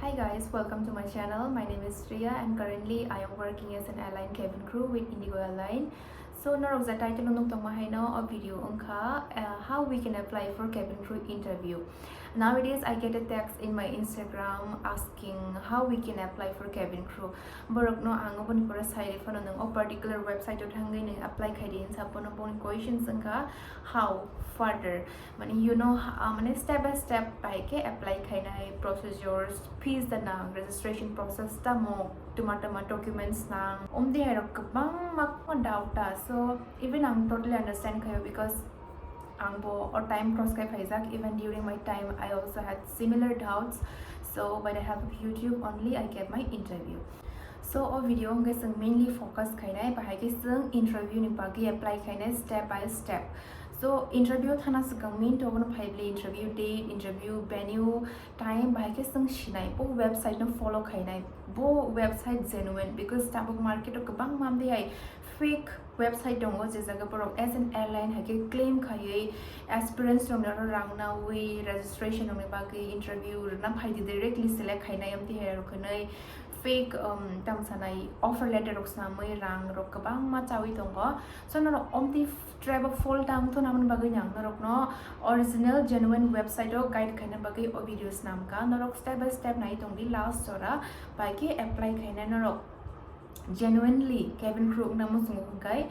Hi guys, welcome to my channel. My name is Shreya and currently I am working as an airline cabin crew with Indigo Airline. So narok za title nung tong mahaino a video ongka how we can apply for cabin crew interview. Nowadays I get a text in my Instagram asking how we can apply for cabin crew. Borok no ang obon ko side for nung a particular website to hangin nung apply kaidin sa pon questions ongka how further. Mani you know mani step by step by ke apply kainai procedures fees the nang registration process ta mo tuma documents nang di hai rok bang mak doubt ta so even I'm totally understand kayo because angbo or time cross kai phaizak even during my time I also had similar doubts, so by the help of YouTube only I get my interview. So a video ngai sung mainly focus kainai bahai ke sung interview ni bagi apply kainai step by step. So interview thana sakang min to no phaibli interview date, interview venue, time bahai ke sung shinai bo website no follow kainai bo website genuine because tabuk market ok bang mam de hai fake website dong je jaga porok as an airline hake claim khai aspirants dong na rang na we registration dong ba ke interview na phai directly select khai na am ti hai ro khnai fake tam sanai offer letter rok sa mai rang rok bang ma chawi dong go so na om ti travel full time to naman bagay nyang narok no original genuine website o guide khai na bagay o videos nam ka narok step by step na itong di last sora ba ke apply khai na narok genuinely cabin crew na mo sungkong kay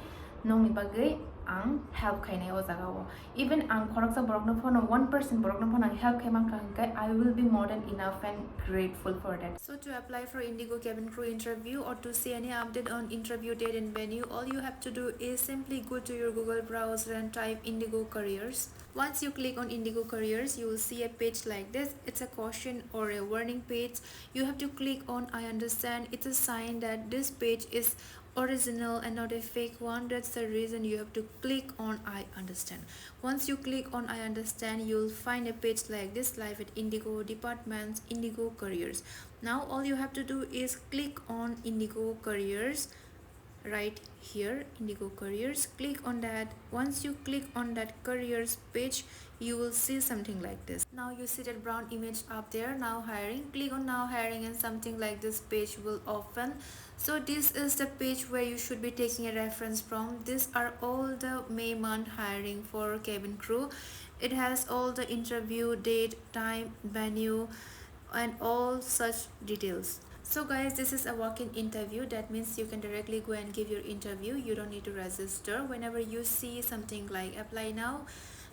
nong ni bagay ang help kay na o zagawo even ang korok sa borok na phone 1% borok na phone ang help kay man kay I will be more than enough and grateful for that. So to apply for Indigo cabin crew interview or to see any update on interview date and venue, all you have to do is simply go to your Google browser and type Indigo careers. Once you click on Indigo careers, you will see a page like this. It's a caution or a warning page. You have to click on I understand. It's a sign that this page is original and not a fake one. That's the reason you have to click on I understand. Once you click on I understand, you'll find a page like this, live at Indigo departments, Indigo careers. Now all you have to do is click on Indigo careers right here, Indigo careers. Click on that. Once you click on that careers page, you will see something like this. Now you see that brown image up there, now hiring. Click on now hiring and something like this page will open. So this is the page where you should be taking a reference from. These are all the May month hiring for cabin crew. It has all the interview date, time, venue and all such details. So guys, this is a walk-in interview. That means you can directly go and give your interview. You don't need to register. Whenever you see something like apply now,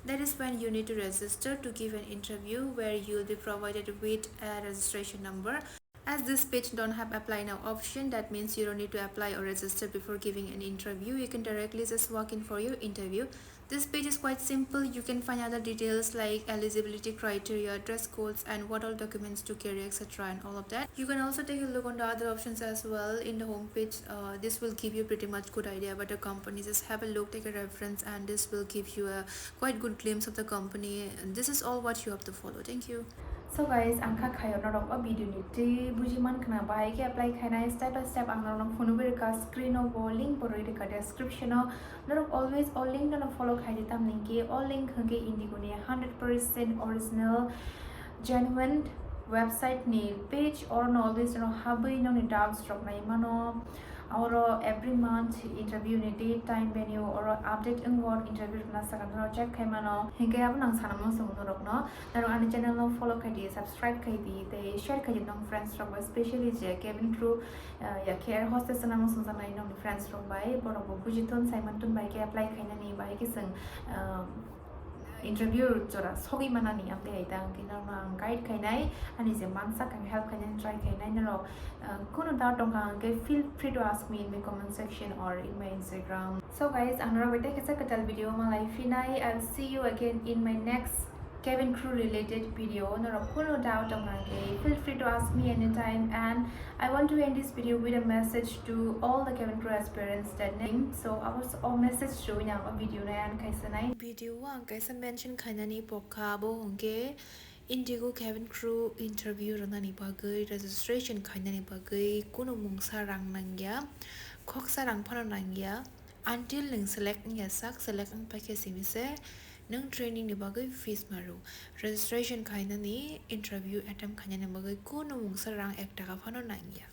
that is when you need to register to give an interview, where you will be provided with a registration number. As this page don't have apply now option, that means you don't need to apply or register before giving an interview. You can directly just walk in for your interview. This page is quite simple. You can find other details like eligibility criteria, dress codes and what all documents to carry, etc. and all of that. You can also take a look on the other options as well in the home page. This will give you pretty much good idea about the company. Just have a look, take a reference, and this will give you a quite good glimpse of the company. And this is all what you have to follow. Thank you. So guys, angka kayo narok a video niti bujiman kana bai ke apply kana step by step ang narok phone ber ka screen o link pori ka description o narok always all link na follow khai ditam link ke all link hange Indigo ne 100% original genuine website ni page or no always no habai no ni doubts drop na imano or every month interview ni date, time, venue or update in what interview na sakam no check khai mano hinge ab nang sanam sung no rok no naro ani channel no follow khai di subscribe khai di te share khai di nong friends rok especially je cabin crew ya care hostess na sung sa nai nong friends rok bai borok bo bujiton simon tun bai ke apply khai na ni bai ke sung interview chora sogi manani amte aitang kinang nang guide kainai ani je mansa kan help kan try kainai naro kono doubt dong ke feel free to ask me in my comment section or in my Instagram. So guys, another way take a katal video malai finai. I'll see you again in my next cabin crew related video. Naro kono doubt dong ke feel free to ask me anytime, and I want to end this video with a message to all the cabin crew aspirants that name. So I was all message showing a video na yan kaisa nai video ang kaisa mention kainani pokka bo hongke Indigo cabin crew interview ranani bagai registration kainani bagai kuno mungsa rang nangya khok sarang phana nangya until ling select nya sak select ang package simise nang training ni bagai fees maru registration khaina ni interview attempt khanya ni bagai kuno mung sarang 1 taka phano nangya